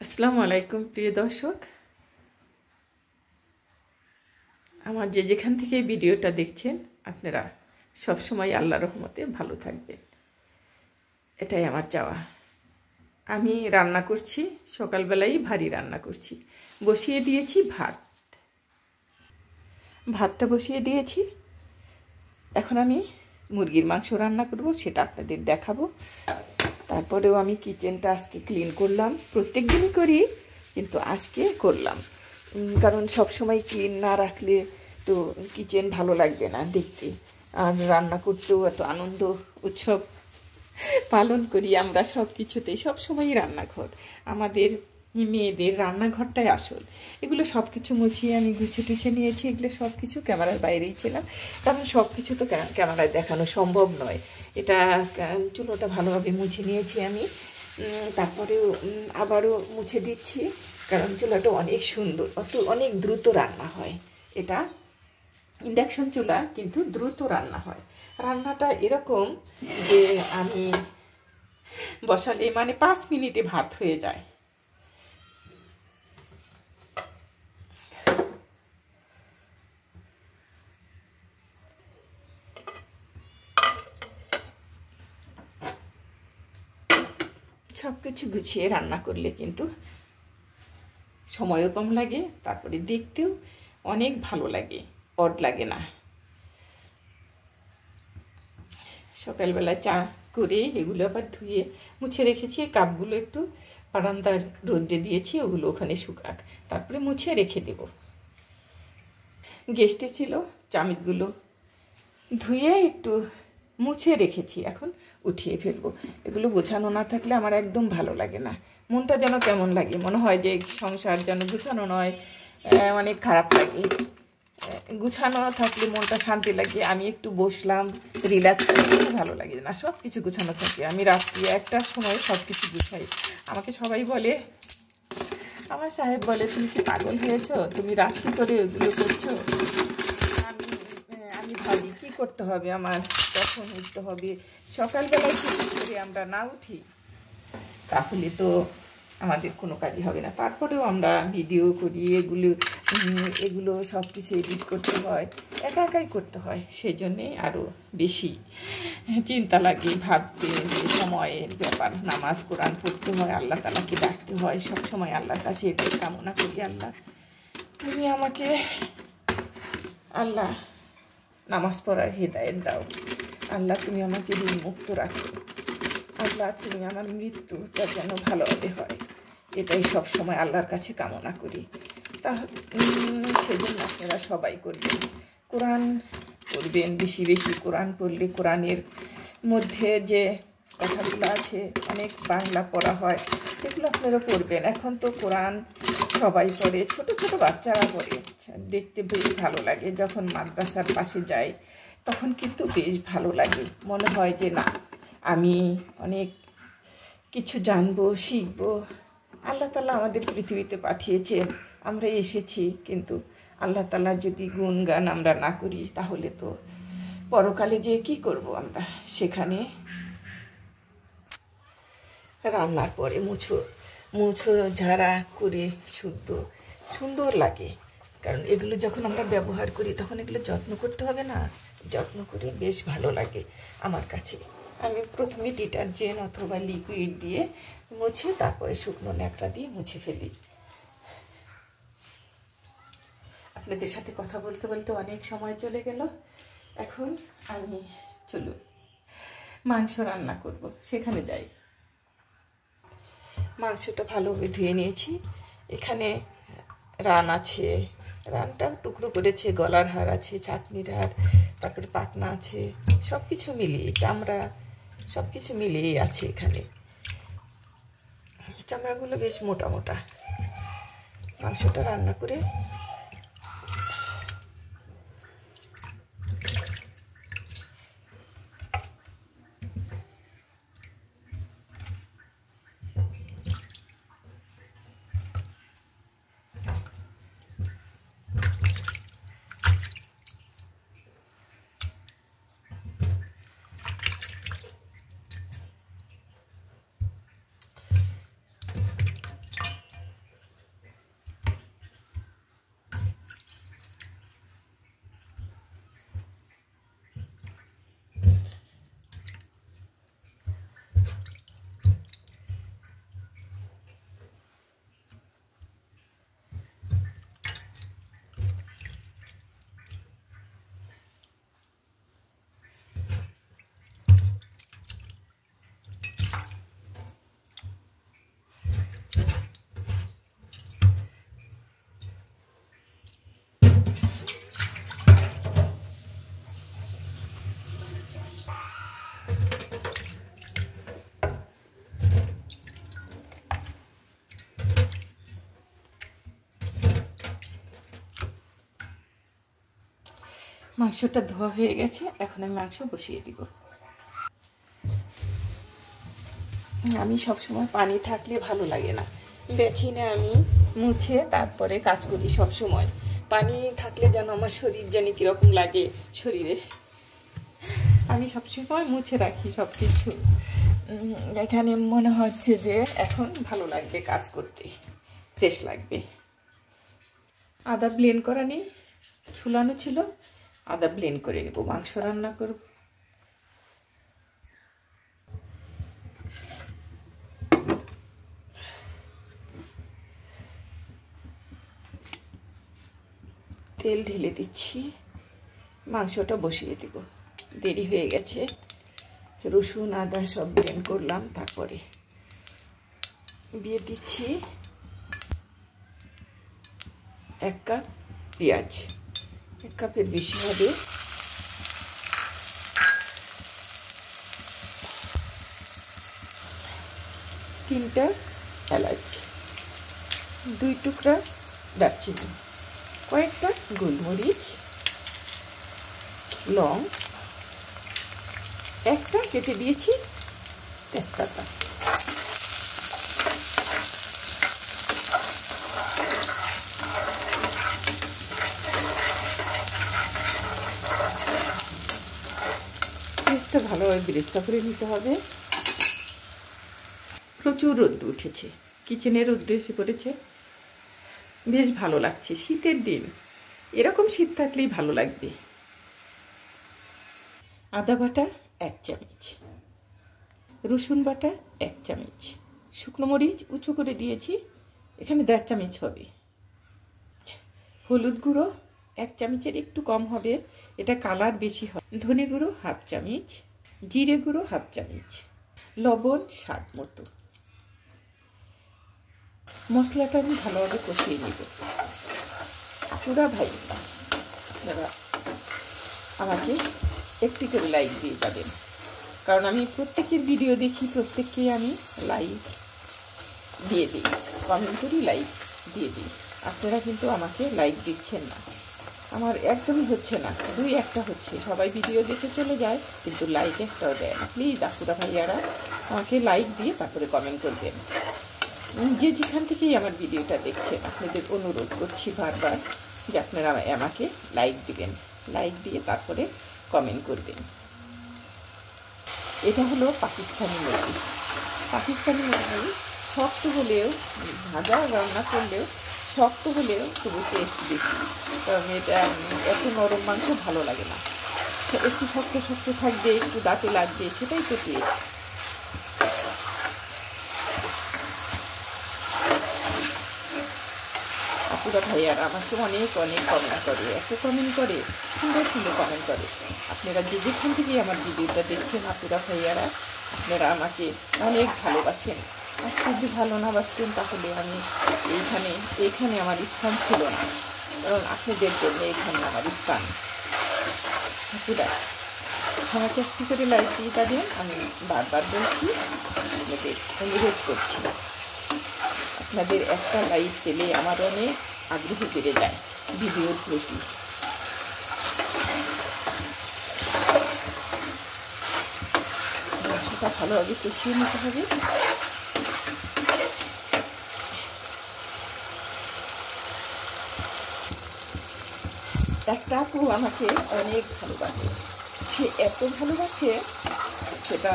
আসসালামু আলাইকুম প্রিয় দর্শক, আমার যেখান থেকে ভিডিওটা দেখছেন আপনারা সব সময় আল্লাহর রহমতে ভালো থাকবেন, এটাই আমার চাওয়া। আমি রান্না করছি, সকালবেলায় ভারী রান্না করছি। বসিয়ে দিয়েছি ভাতটা বসিয়ে দিয়েছি। এখন আমি মুরগির মাংস রান্না করব, সেটা আপনাদের দেখাবো। তারপরেও আমি কিচেনটা আজকে ক্লিন করলাম। প্রত্যেক দিনই করি, কিন্তু আজকে করলাম, কারণ সব সময় ক্লিন না রাখলে তো কিচেন ভালো লাগবে না দেখতে। আর রান্না করতেও এত আনন্দ উৎসব পালন করি আমরা সব কিছুতেই। সবসময়ই রান্নাঘর আমাদের মেয়েদের রান্নাঘরটাই আসল। এগুলো সব কিছু মুছিয়ে আমি গুছিয়ে নিয়েছি। এগুলো সব কিছু ক্যামেরার বাইরেই ছিলাম, কারণ সব কিছু তো ক্যামেরায় দেখানো সম্ভব নয়। এটা চুলোটা ভালোভাবে মুছে নিয়েছি আমি। তারপরেও আবারও মুছে দিচ্ছি, কারণ চুলাটা অনেক সুন্দর, অনেক দ্রুত রান্না হয়। এটা ইন্ডাকশন চুলা, কিন্তু দ্রুত রান্না হয়। রান্নাটা এরকম যে আমি বসালে মানে 5 মিনিটে ভাত হয়ে যায়। সব কিছু গুছিয়ে রান্না করলে কিন্তু সময়ও কম লাগে, তারপরে দেখতেও অনেক ভালো লাগে, অড লাগে না। সকালবেলায় চা করে এগুলো আবার ধুয়ে মুছে রেখেছি। কাপগুলো একটু বারান্দার রোদ্রে দিয়েছি, ওগুলো ওখানে শুকাক, তারপরে মুছে রেখে দেব। গেস্টে ছিল, চামচগুলো ধুয়ে একটু মুছে রেখেছি, এখন উঠিয়ে ফেলবো। এগুলো গোছানো না থাকলে আমার একদম ভালো লাগে না, মনটা যেন কেমন লাগে, মনে হয় যে সংসার যেন গুছানো নয়, অনেক খারাপ লাগে। গুছানো থাকলে মনটা শান্তি লাগে। আমি একটু বসলাম, রিল্যাক্স করতে ভালো লাগে না, সব কিছু গুছানো থাকে। আমি রাত্রি 1টার সময় সব কিছু গুছাই। আমাকে সবাই বলে, আমার সাহেব বলে, তুমি কি পাগল হয়েছো, তুমি রাত্রি করে ওগুলো করছো? আমি ভাবি কী করতে হবে, আমার কখন উঠতে হবে। সকালবেলায় কিছু করে আমরা না উঠি তাহলে তো আমাদের কোনো কাজই হবে না। তারপরেও আমরা ভিডিও করি, এগুলো সব কিছু এডিট করতে হয়, একাই করতে হয়। সেজন্যে আরও বেশি চিন্তা লাগে, ভাবতে যে সময়ের ব্যাপার। নামাজ কোরআন পড়তে হয়, আল্লাহ তাআলাকে ডাকতে হয়, সব সময় আল্লাহর কাছে এটাই কামনা করি, আল্লাহ তুমি আমাকে, আল্লাহ নামাজ পড়ার হেদায়েত দাও, আল্লাহ তুমি আমাকে ঋণ মুক্ত রাখো, আল্লাহ তুমি আমার মৃত্যুটা যেন ভালোভাবে হয়, এটাই সব সময় আল্লাহর কাছে কামনা করি। সেজন্য আপনারা সবাই করবেন, কোরআন পড়বেন, বেশি বেশি কোরআন পড়লে কোরআনের মধ্যে যে কথাগুলো আছে, অনেক বাংলা পড়া হয়, সেগুলো আপনারা পড়বেন। এখন তো কোরআন সবাই পড়ে, ছোট ছোট বাচ্চারা পড়ে, দেখতে বেশ ভালো লাগে। যখন মাদ্রাসার পাশে যাই তখন কিন্তু বেশ ভালো লাগে, মনে হয় যে না, আমি অনেক কিছু জানবো, শিখবো। আল্লাহ তাআলা আমাদের পৃথিবীতে পাঠিয়েছেন, আমরা এসেছি, কিন্তু আল্লাহ তাআলার যদি গুণগান আমরা না করি তাহলে তো পরকালে যে কি করব আমরা। সেখানে রান্নার পরে মুছো ঝাড়া করে সুন্দর লাগে, কারণ এগুলো যখন আমরা ব্যবহার করি তখন এগুলো যত্ন করতে হবে না, যত্ন করে বেশ ভালো লাগে আমার কাছে। আমি প্রথমে ডিটারজেন্ট অথবা লিকুইড দিয়ে মুছে, তারপরে শুকনো ন্যাকড়া দিয়ে মুছে ফেলি। আপনাদের সাথে কথা বলতে বলতে অনেক সময় চলে গেল। এখন আমি চলুন মাংস রান্না করব, সেখানে যাই। মাংসটা ভালোভাবে ধুয়ে নিয়েছি। এখানে রান আছে, রানটা টুকরো করেছে, গলার হাড় আছে, চাটনির হাড়, তারপরে পাখনা আছে, সব কিছু মিলিয়ে, চামড়া সব কিছু মিলিয়েই আছে এখানে। চামড়াগুলো বেশ মোটা মোটা। মাংসটা রান্না করে মাংসটা ধোয়া হয়ে গেছে, এখন আমি মাংস বসিয়ে দিব। আমি সবসময় পানি থাকলে ভালো লাগে না, বেছিনে আমি মুছে তারপরে কাজ করি। সবসময় পানি থাকলে যেন আমার শরীর জানি কীরকম লাগে শরীরে। আমি সবসময় মুছে রাখি সব কিছু। এখানে মনে হচ্ছে যে এখন ভালো লাগবে কাজ করতে, ফ্রেশ লাগবে। আদা ব্লেন্ড করা নেই, ছুলানো ছিল, আদা ব্লেন্ড করে নেব, মাংস রান্না করব। তেল ঢেলে দিচ্ছি, মাংসটা বসিয়ে দেব। দেরি হয়ে গেছে, রসুন আদা সব ব্লেন্ড করলাম, তারপরে দিয়ে দিচ্ছি 1 কাপ পেঁয়াজ, 1 কাপের বেশি হবে। তিনটা এলাচ, 2 টুকরা দারচিনি, কয়েকটা গোলমরিচ, লং, একটা কেটে দিয়েছি তেজপাতা। পেঁয়াজটা ভালোভাবে বেরেস্তা করে নিতে হবে। প্রচুর রোদ্র উঠেছে, কিচেনে রোদ্র এসে পড়েছে, বেশ ভালো লাগছে। শীতের দিন এরকম শীত থাকলেই ভালো লাগবে। আদা বাটা 1 চামচ, রসুন বাটা 1 চামচ, শুকনো মরিচ উঁচু করে দিয়েছি, এখানে 1.5 চামচ হবে। হলুদ গুঁড়ো 1 চামচের একটু কম হবে, এটা কালার বেশি হয়। ধনে গুঁড়ো 1/2 চামচ, জিরে গুঁড়ো 1/2 চামচ, লবণ স্বাদ মতো। মশলাটা আমি ভালোভাবে কষিয়ে নেব। পুরা ভাই দাদা আমাকে একটি করে লাইক দিয়ে যাবেন, কারণ আমি প্রত্যেকের ভিডিও দেখি, প্রত্যেককে আমি লাইক দিয়ে দিই, কমেন্ট করি, লাইক দিয়ে দিই। আপনারা কিন্তু আমাকে লাইক দিচ্ছেন না, আমার একদমই হচ্ছে না, 2-1টা হচ্ছে। সবাই ভিডিও দেখে চলে যায় কিন্তু লাইক একটাও দেয় না। প্লিজ আপুরা ভাইয়ারা আমাকে লাইক দিয়ে তারপরে কমেন্ট করবেন। যে যেখান থেকেই আমার ভিডিওটা দেখছেন, আপনাদের অনুরোধ করছি বারবার যে আপনারা আমাকে লাইক দিবেন, লাইক দিয়ে তারপরে কমেন্ট করবেন। এটা হলো পাকিস্তানি মুরগি। পাকিস্তানি মুরগি শক্ত হলেও, ভাজা রান্না করলেও শক্ত হলেও তবু টেস্ট বেশি, কারণ এটা এত নরম মাংস ভালো লাগে না, একটু শক্ত শক্ত থাকবে, একটু দাঁতে লাগবে, সেটাই তো টেস্ট। আপুরা ভাইয়ারা আমাকে অনেক অনেক কমেন্ট করে, এত কমেন্ট করে, সুন্দর সুন্দর কমেন্ট করে। আপনারা যে যেখান থেকে আমার ভিডিওটা দেখছেন আপুরা ভাইয়ারা, আপনারা আমাকে অনেক ভালোবাসেন। আজকে যদি ভালো না বাসতেন তাহলে আমি এইখানে আমার স্থান ছিল না, কারণ আপনাদের জন্য এখানে আমার স্থান। আপুরা আমাকে একটু করে লাইক দিয়ে যাবেন, আমি বারবার বলছি, আপনাদের অনুরোধ করছি। আপনাদের একটা লাইক পেলে আমার অনেক আগ্রহ বেড়ে যায় ভিডিওর প্রতি। মাংসটা ভালোভাবে কষিয়ে নিতে হবে। একটা আপু আমাকে অনেক ভালোবাসে, সে এত ভালোবাসে সেটা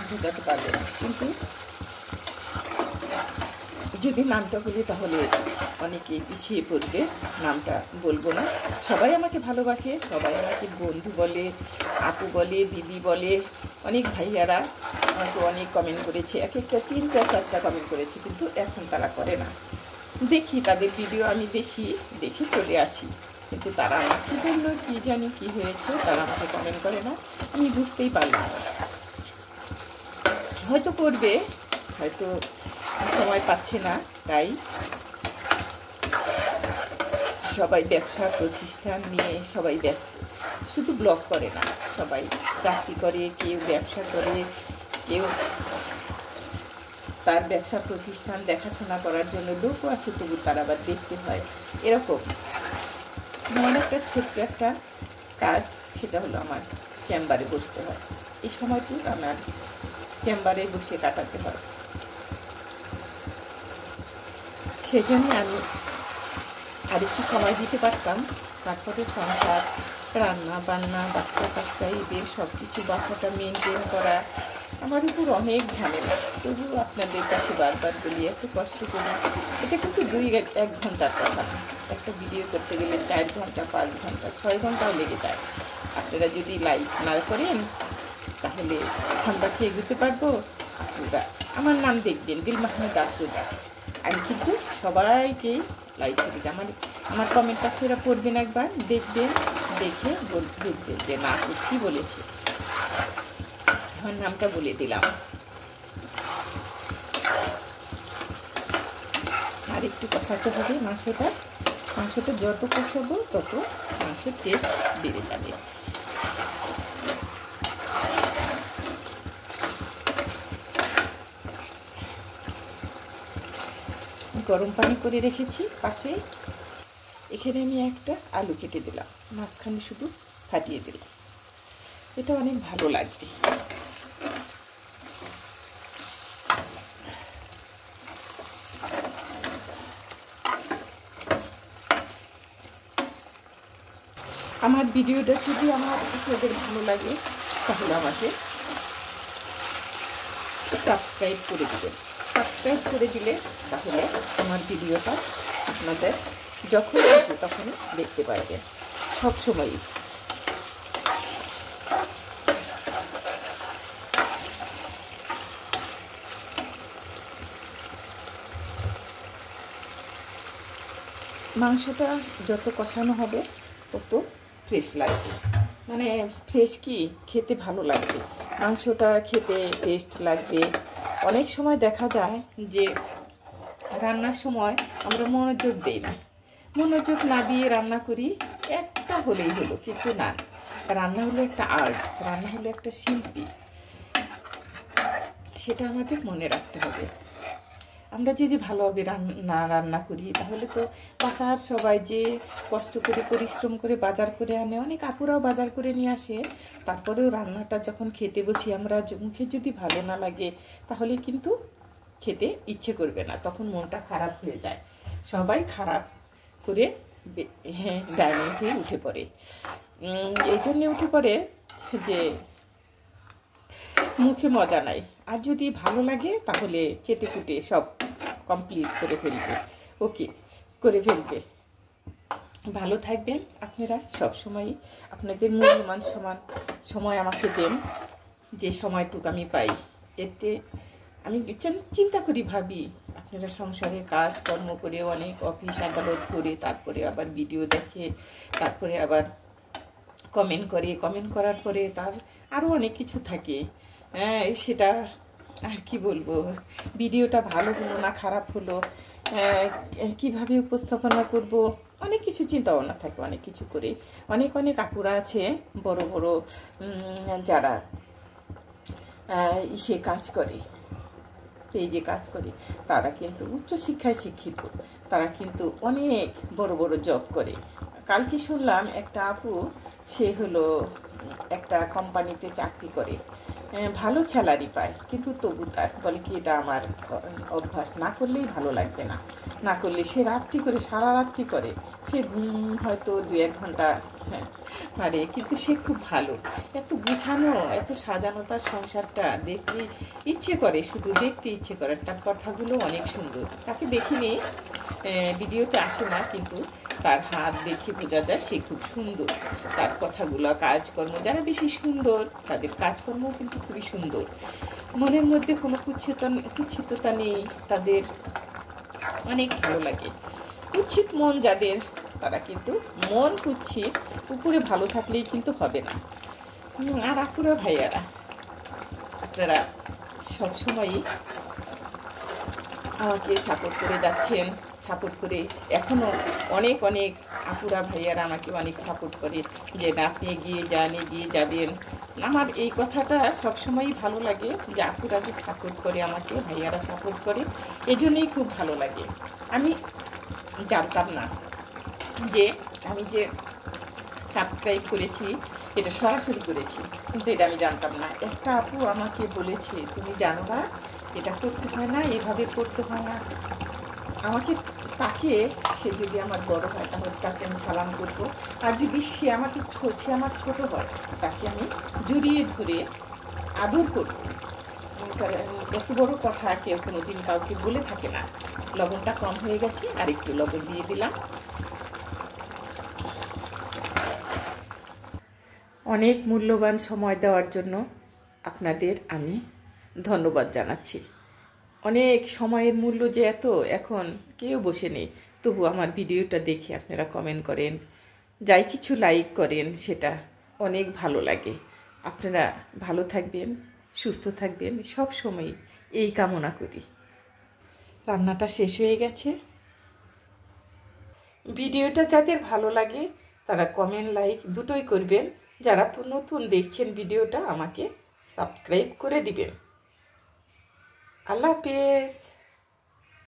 বোঝাতে পারবে না, কিন্তু যদি নামটা বলি তাহলে অনেকেই পিছিয়ে পড়বে, নামটা বলবো না। সবাই আমাকে ভালোবাসে, সবাই আমাকে বন্ধু বলে, আপু বলে, দিদি বলে, অনেক ভাইয়ারা আমাকে অনেক কমেন্ট করেছে, এক একটা 3-4টা কমেন্ট করেছে, কিন্তু এখন তারা করে না। দেখি তাদের ভিডিও, আমি দেখে চলে আসি, কিন্তু তারা আমাকে জন্য কী জানি কী হয়েছে, তারা আমাকে কমেন্ট করে না, আমি বুঝতেই পারলাম না। হয়তো করবে, হয়তো সময় পাচ্ছে না, তাই সবাই ব্যবসা প্রতিষ্ঠান নিয়ে সবাই ব্যস্ত। শুধু ব্লগ করে না, সবাই চাকরি করে, কেউ ব্যবসা করে, কেউ তার ব্যবসা প্রতিষ্ঠান দেখাশোনা করার জন্য লোকও আছে, তবু তার আবার দেখতে হয়। এরকম আমার একটা ছোট্ট একটা কাজ সেটা হলো আমার চেম্বারে বসতে হয়। এই সময়টুকু আমার চেম্বারে বসে কাটাতে হয়। সেজন্য আমি আরেকটু সময় দিতে পারতাম। তারপরে সংসার, রান্না বান্না, বাচ্চা কাচ্চা, এদের সব কিছু বাসাটা মেনটেন করা আমার উপর অনেক ঝামেলা। তবুও আপনাদের কাছে বারবার বলি এত কষ্ট করি। এটা কিন্তু 1 ঘন্টার কথা না, একটা ভিডিও করতে গেলে 4 ঘন্টা, 5 ঘন্টা, 6 ঘন্টাও লেগে যায়। আপনারা যদি লাইক না করেন তাহলে ঠান্ডা খেয়ে এগোতে পারবো। আপনারা আমার নাম দেখবেন, দিল মাহমুদ আফরোজা। আমি কিন্তু সবাইকেই লাইক করি। আমার কমেন্টটা আপনারা পড়বেন, একবার দেখবেন, দেখে দেখবেন যে না কী বলেছে। আমার নামটা বলে দিলাম। আর একটু কষাতে হবে মাংসটা। মাংসটা যত কষাবো তত মাংসের টেস্ট বেড়ে যাবে। গরম পানি করে রেখেছি পাশে। এখানে আমি একটা আলু কেটে দিলাম, মাঝখানে শুধু ফাটিয়ে দিলাম। এটা অনেক ভালো লাগবে। আমার ভিডিওটা যদি আপনাদের ভালো লাগে তাহলে আমাকে সাবস্ক্রাইব করে দেবেন। সাবস্ক্রাইব করে দিলে তাহলে আমার ভিডিওটা আপনাদের যখন আসে তখন দেখতে পারবেন সবসময়ই। মাংসটা যত কষানো হবে তত ফ্রেশ লাগবে। মানে ফ্রেশ কি খেতে ভালো লাগবে, মাংসটা খেতে টেস্ট লাগবে। অনেক সময় দেখা যায় যে রান্নার সময় আমরা মনোযোগ দিই না, মনোযোগ না দিয়ে রান্না করি, একটা হলেই হলো। কিন্তু না, রান্না হলো একটা আর্ট, রান্না হলো একটা শিল্পী, সেটা আমাদের মনে রাখতে হবে। আমরা যদি ভালোভাবে রান্না করি তাহলে তো বাসার সবাই যে কষ্ট করে পরিশ্রম করে বাজার করে আনে, অনেক আপুরাও বাজার করে নিয়ে আসে, তারপরেও রান্নাটা যখন খেতে বসি আমরা মুখে যদি ভালো না লাগে তাহলে কিন্তু খেতে ইচ্ছে করবে না, তখন মনটা খারাপ হয়ে যায়। সবাই খারাপ করে ডাইনিং থেকে উঠে পড়ে। এই জন্যে উঠে পড়ে যে মুখে মজা নাই। আর যদি ভালো লাগে তাহলে চেটে কুটে সব কমপ্লিট করে ফেলবে, ওকে করে ফেলবে। ভালো থাকবেন আপনারা সবসময়ই। আপনাদের মূল্যবান সময় আমাকে দেন, যে সময়টুকু আমি পাই। এতে আমি চিন্তা করি, ভাবি আপনারা সংসারের কাজ কর্ম করে, অনেক অফিস আদালত করে, তারপরে আবার ভিডিও দেখে, তারপরে আবার কমেন্ট করে, কমেন্ট করার পরে তার আরও অনেক কিছু থাকে। সেটা আর কি বলবো, ভিডিওটা ভালো হলো না খারাপ হলো, কিভাবে উপস্থাপনা করব, অনেক কিছু চিন্তা ভাবনা থাকে। অনেক কিছু করে অনেক আপুরা আছে বড় বড় যারা ইসে কাজ করে, পেজে কাজ করে, তারা কিন্তু উচ্চশিক্ষায় শিক্ষিত, তারা কিন্তু অনেক বড় বড় জব করে। কালকে শুনলাম একটা আপু, সে হলো একটা কোম্পানিতে চাকরি করে, ভালো স্যালারি পায়, কিন্তু তবু তার বলে কি এটা আমার অভ্যাস, না করলেই ভালো লাগবে না, না করলে সে রাত্রি করে, সারা রাত্রি করে, সে ঘুম হয়তো 2-1 ঘন্টা পারে, কিন্তু সে খুব ভালো, এত গুছানো, এত সাজানো তার সংসারটা, দেখতে ইচ্ছে করে, শুধু দেখতে ইচ্ছে করে। তার কথাগুলো অনেক সুন্দর, তাকে দেখিনি, ভিডিওতে আসে না, কিন্তু তার হাত দেখে বোঝা যায় সে খুব সুন্দর। তার কথাগুলো, কাজকর্ম, যারা বেশি সুন্দর তাদের কাজকর্মও কিন্তু খুবই সুন্দর, মনের মধ্যে কোনো কুৎসিততা নেই, তাদের অনেক ভালো লাগে। কুৎসিত মন যাদের, তারা কিন্তু মন কুৎসিত, উপরে ভালো থাকলেই কিন্তু হবে না। আর আপুরা ভাইয়ারা, আপনারা সবসময়ই আমাকে সাপোর্ট করে যাচ্ছেন, সাপোর্ট করে এখনও অনেক আপুরা ভাইয়ারা আমাকে অনেক সাপোর্ট করে, যে না আপনি এগিয়ে যান, এগিয়ে যাবেন। আমার এই কথাটা সবসময়ই ভালো লাগে, যে আপুরা যে সাপোর্ট করে আমাকে, ভাইয়ারা সাপোর্ট করে, এজন্যই খুব ভালো লাগে। আমি জানতাম না যে আমি যে সাবস্ক্রাইব করেছি, এটা সরাসরি করেছি, কিন্তু এটা আমি জানতাম না। একটা আপু আমাকে বলেছে, তুমি জানো না এটা করতে হয় না, এভাবে করতে হয় না। আমাকে তাকে, সে যদি আমার বড় হয় তাহলে তাকে আমি সালাম করব, আর যদি সে আমার ছোট হয় তাকে আমি জড়িয়ে ধরে আদর করব। কারণ এত বড় কথা কেউ কোনোদিন কাউকে বলে থাকে না। লবণটা কম হয়ে গেছে, আর একটু লবণ দিয়ে দিলাম। অনেক মূল্যবান সময় দেওয়ার জন্য আপনাদের আমি ধন্যবাদ জানাচ্ছি। অনেক সময়ের মূল্য যে এত, এখন কেউ বসে নেই, তবু আমার ভিডিওটা দেখে আপনারা কমেন্ট করেন, যাই কিছু লাইক করেন, সেটা অনেক ভালো লাগে। আপনারা ভালো থাকবেন, সুস্থ থাকবেন, সব সময় এই কামনা করি। রান্নাটা শেষ হয়ে গেছে। ভিডিওটা যাদের ভালো লাগে তারা কমেন্ট, লাইক দুটোই করবেন। যারা নতুন দেখছেন ভিডিওটা, আমাকে সাবস্ক্রাইব করে দিবেন। আল্লাহ হাফেজ।